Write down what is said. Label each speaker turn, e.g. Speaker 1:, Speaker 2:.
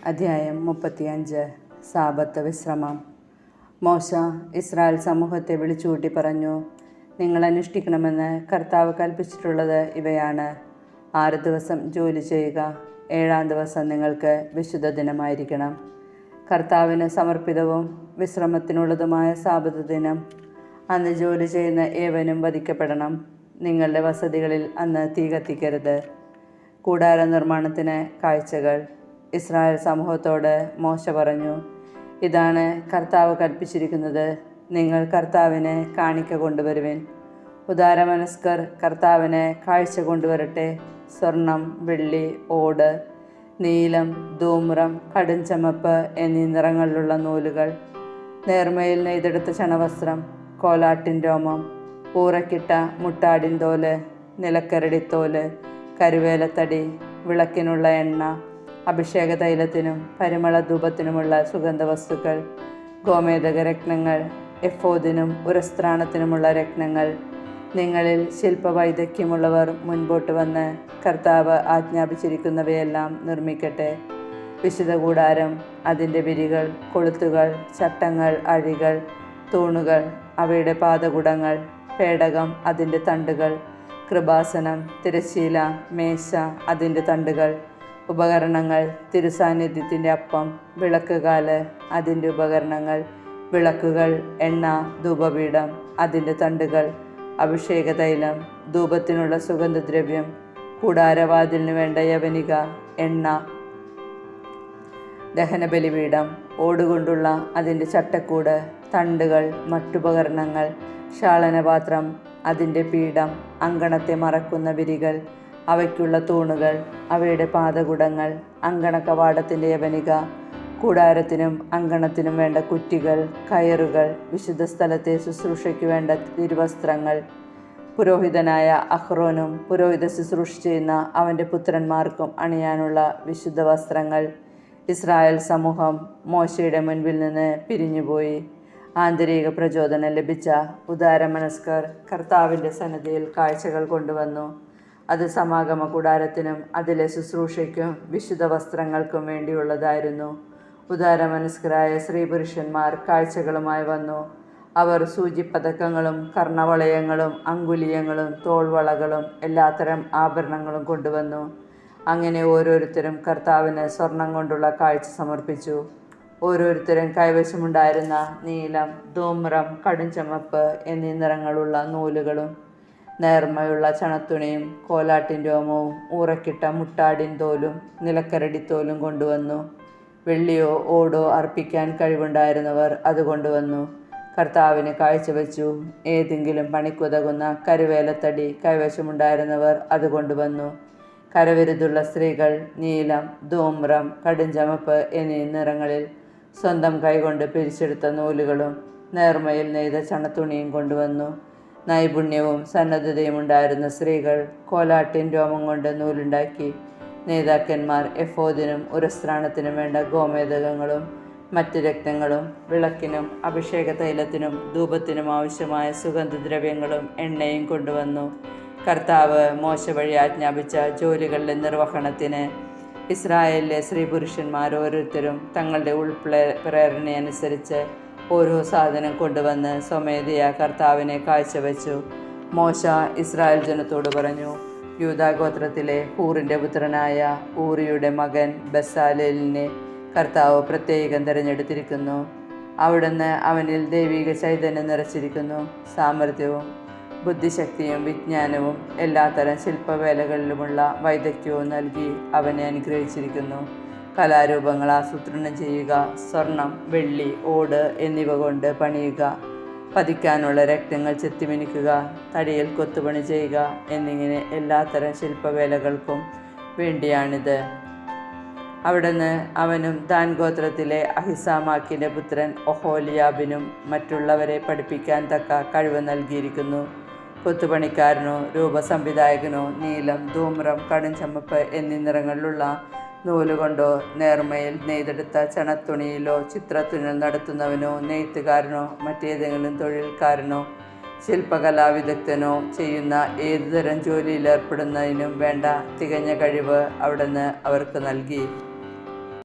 Speaker 1: അധ്യായം 35. സാബത്ത് വിശ്രമം. മോശ ഇസ്രായേൽ സമൂഹത്തെ വിളിച്ചുകൂട്ടി പറഞ്ഞു, നിങ്ങൾ അനുഷ്ഠിക്കണമെന്ന് കർത്താവ് കൽപ്പിച്ചിട്ടുള്ളത് ഇവയാണ്. 6 ദിവസം ജോലി ചെയ്യുക, 7-ാം ദിവസം നിങ്ങൾക്ക് വിശുദ്ധ ദിനമായിരിക്കണം. കർത്താവിന് സമർപ്പിതവും വിശ്രമത്തിനുള്ളതുമായ സാബത്ത് ദിനം. അന്ന് ജോലി ചെയ്യുന്ന ഏവനും വധിക്കപ്പെടണം. നിങ്ങളുടെ വസതികളിൽ അന്ന് തീ കത്തിക്കരുത്. കൂടാര നിർമ്മാണത്തിന് കാഴ്ചകൾ. ഇസ്രായേൽ സമൂഹത്തോട് മോശ പറഞ്ഞു, ഇതാണ് കർത്താവ് കൽപ്പിച്ചിരിക്കുന്നത്. നിങ്ങൾ കർത്താവിന് കാണിക്ക കൊണ്ടുവരുവിൻ. ഉദാരമനസ്കർ കർത്താവിന് കാഴ്ച കൊണ്ടുവരട്ടെ. സ്വർണം, വെള്ളി, ഓട്, നീലം, ധൂമ്രം, കടുംചമപ്പ് എന്നീ നിറങ്ങളിലുള്ള നൂലുകൾ, നേർമയിൽ നെയ്തെടുത്ത ചണവസ്ത്രം, കോലാട്ടിൻ രോമം, ഊറക്കിട്ട മുട്ടാടിൻ തോല്, നിലക്കരടിത്തോല്, കരുവേലത്തടി, വിളക്കിനുള്ള എണ്ണ, അഭിഷേക തൈലത്തിനും പരിമള ധൂപത്തിനുമുള്ള സുഗന്ധവസ്തുക്കൾ, ഗോമേതക രത്നങ്ങൾ, എഫോദിനും ഉരസ്ത്രാണത്തിനുമുള്ള രത്നങ്ങൾ. നിങ്ങളിൽ ശില്പവൈദഗ്ധ്യമുള്ളവർ മുൻപോട്ട് വന്ന് കർത്താവ് ആജ്ഞാപിച്ചിരിക്കുന്നവയെല്ലാം നിർമ്മിക്കട്ടെ. വിശുദ്ധ കൂടാരം, അതിൻ്റെ വിരികൾ, കൊളുത്തുകൾ, ചട്ടങ്ങൾ, അഴികൾ, തൂണുകൾ, അവയുടെ പാദകുടങ്ങൾ, പേടകം, അതിൻ്റെ തണ്ടുകൾ, കൃപാസനം, തിരശ്ശീല, മേശ, അതിൻ്റെ തണ്ടുകൾ, ഉപകരണങ്ങൾ, തിരുസാന്നിധ്യത്തിൻ്റെ അപ്പം, വിളക്കുകാല്, അതിൻ്റെ ഉപകരണങ്ങൾ, വിളക്കുകൾ, എണ്ണ, ധൂപപീഠം, അതിൻ്റെ തണ്ടുകൾ, അഭിഷേക തൈലം, ധൂപത്തിനുള്ള സുഗന്ധദ്രവ്യം, കൂടാരവാതിലിന് വേണ്ട യവനിക, എണ്ണ, ദഹനബലിപീഠം, ഓടുകൊണ്ടുള്ള അതിൻ്റെ ചട്ടക്കൂട്, തണ്ടുകൾ, മറ്റുപകരണങ്ങൾ, ക്ഷാളനപാത്രം, അതിൻ്റെ പീഠം, അങ്കണത്തെ മറക്കുന്ന വിരികൾ, അവയ്ക്കുള്ള തൂണുകൾ, അവയുടെ പാദകുടങ്ങൾ, അങ്കണ കവാടത്തിൻ്റെ യവനിക, കൂടാരത്തിനും അങ്കണത്തിനും വേണ്ട കുറ്റികൾ, കയറുകൾ, വിശുദ്ധ സ്ഥലത്തെ ശുശ്രൂഷയ്ക്ക് വേണ്ട തിരുവസ്ത്രങ്ങൾ, പുരോഹിതനായ അഹ്റോനും പുരോഹിത ശുശ്രൂഷ ചെയ്യുന്ന അവൻ്റെ പുത്രന്മാർക്കും അണിയാനുള്ള വിശുദ്ധ വസ്ത്രങ്ങൾ. ഇസ്രായേൽ സമൂഹം മോശയുടെ മുൻപിൽ നിന്ന് പിരിഞ്ഞുപോയി. ആന്തരിക പ്രചോദനം ലഭിച്ച ഉദാരമനസ്കർ കർത്താവിൻ്റെ സന്നിധിയിൽ കാഴ്ചകൾ കൊണ്ടുവന്നു. അത് സമാഗമ കൂടാരത്തിനും അതിലെ ശുശ്രൂഷയ്ക്കും വിശുദ്ധ വസ്ത്രങ്ങൾക്കും വേണ്ടിയുള്ളതായിരുന്നു. ഉദാരമനസ്കരായ സ്ത്രീപുരുഷന്മാർ കാഴ്ചകളുമായി വന്നു. അവർ സൂചിപ്പതക്കങ്ങളും കർണവളയങ്ങളും അങ്കുലീയങ്ങളും തോൾവളകളും എല്ലാത്തരം ആഭരണങ്ങളും കൊണ്ടുവന്നു. അങ്ങനെ ഓരോരുത്തരും കർത്താവിന് സ്വർണം കൊണ്ടുള്ള കാഴ്ച സമർപ്പിച്ചു. ഓരോരുത്തരും കൈവശമുണ്ടായിരുന്ന നീലം, ധൂമ്രം, കടുംചമപ്പ് എന്നീ നിറങ്ങളുള്ള നൂലുകളും നേർമയുള്ള ചണത്തുണിയും കോലാട്ടിൻ രോമവും ഊറക്കിട്ട മുട്ടാടിൻ തോലും നിലക്കരടിത്തോലും കൊണ്ടുവന്നു. വെള്ളിയോ ഓടോ അർപ്പിക്കാൻ കഴിവുണ്ടായിരുന്നവർ അത് കൊണ്ടുവന്നു. കർത്താവിന് കാഴ്ചവെച്ചു. ഏതെങ്കിലും പണിക്കുതകുന്ന കരുവേലത്തടി കൈവശമുണ്ടായിരുന്നവർ അത് കൊണ്ടുവന്നു. കരവിരുതുള്ള സ്ത്രീകൾ നീലം, ധൂമ്രം, കടുംചമപ്പ് എന്നീ നിറങ്ങളിൽ സ്വന്തം കൈകൊണ്ട് പിരിച്ചെടുത്ത നൂലുകളും നേർമയിൽ നെയ്ത ചണത്തുണിയും കൊണ്ടുവന്നു. നൈപുണ്യവും സന്നദ്ധതയും ഉണ്ടായിരുന്ന സ്ത്രീകൾ കോലാട്ടിൻ രോമം കൊണ്ട് നൂലുണ്ടാക്കി. നേതാക്കന്മാർ എഫോദിനും ഉരസ്ത്രാണത്തിനും വേണ്ട ഗോമേതകങ്ങളും മറ്റ് രത്നങ്ങളും, വിളക്കിനും അഭിഷേക തൈലത്തിനും ധൂപത്തിനും ആവശ്യമായ സുഗന്ധദ്രവ്യങ്ങളും എണ്ണയും കൊണ്ടുവന്നു. കർത്താവ് മോശ വഴി ആജ്ഞാപിച്ച ജോലികളുടെ നിർവഹണത്തിന് ഇസ്രായേലിലെ സ്ത്രീ പുരുഷന്മാർ ഓരോരുത്തരും തങ്ങളുടെ പ്രേരണയനുസരിച്ച് ഓരോ സാധനം കൊണ്ടുവന്ന് സ്വമേധയാ കർത്താവിനെ കാഴ്ചവെച്ചു. മോശ ഇസ്രായേൽ ജനത്തോട് പറഞ്ഞു, യൂദാഗോത്രത്തിലെ ഹൂറിൻ്റെ പുത്രനായ ഊറിയുടെ മകൻ ബസാലേലിനെ കർത്താവ് പ്രത്യേകം തിരഞ്ഞെടുത്തിരിക്കുന്നു. അവിടുന്ന് അവനിൽ ദൈവിക ചൈതന്യം നിറച്ചിരിക്കുന്നു. സാമർഥ്യവും ബുദ്ധിശക്തിയും വിജ്ഞാനവും എല്ലാത്തരം ശില്പവേലകളിലുമുള്ള വൈദഗ്ധ്യവും നൽകി അവനെ അനുഗ്രഹിച്ചിരിക്കുന്നു. കലാരൂപങ്ങൾ ആസൂത്രണം ചെയ്യുക, സ്വർണം, വെള്ളി, ഓട് എന്നിവ കൊണ്ട് പണിയുക, പതിക്കാനുള്ള രക്തങ്ങൾ ചെത്തിമിനുക്കുക, തടിയിൽ കൊത്തുപണി ചെയ്യുക എന്നിങ്ങനെ എല്ലാത്തരം ശില്പവേലകൾക്കും വേണ്ടിയാണിത്. അവിടുന്ന് അവനും ദാൻ ഗോത്രത്തിലെ അഹിസാമാക്കിൻ്റെ പുത്രൻ ഒഹോലിയാബിനും മറ്റുള്ളവരെ പഠിപ്പിക്കാൻ തക്ക കഴിവ് നൽകിയിരിക്കുന്നു. കൊത്തുപണിക്കാരനോ രൂപസംവിധായകനോ നീലം, ധൂമ്രം, കടുംചമപ്പ് എന്നീ നിറങ്ങളിലുള്ള നൂലുകൊണ്ടോ നേർമയിൽ നെയ്തെടുത്ത ചണത്തുണിയിലോ ചിത്രത്തുന്നൽ നടത്തുന്നവനോ നെയ്ത്തുകാരനോ മറ്റേതെങ്കിലും തൊഴിൽക്കാരനോ ശില്പകലാവിദഗ്ധനോ ചെയ്യുന്ന ഏതുതരം ജോലിയിലേർപ്പെടുന്നതിനും വേണ്ട തികഞ്ഞ കഴിവ് അവിടുന്ന് അവർക്ക് നൽകി.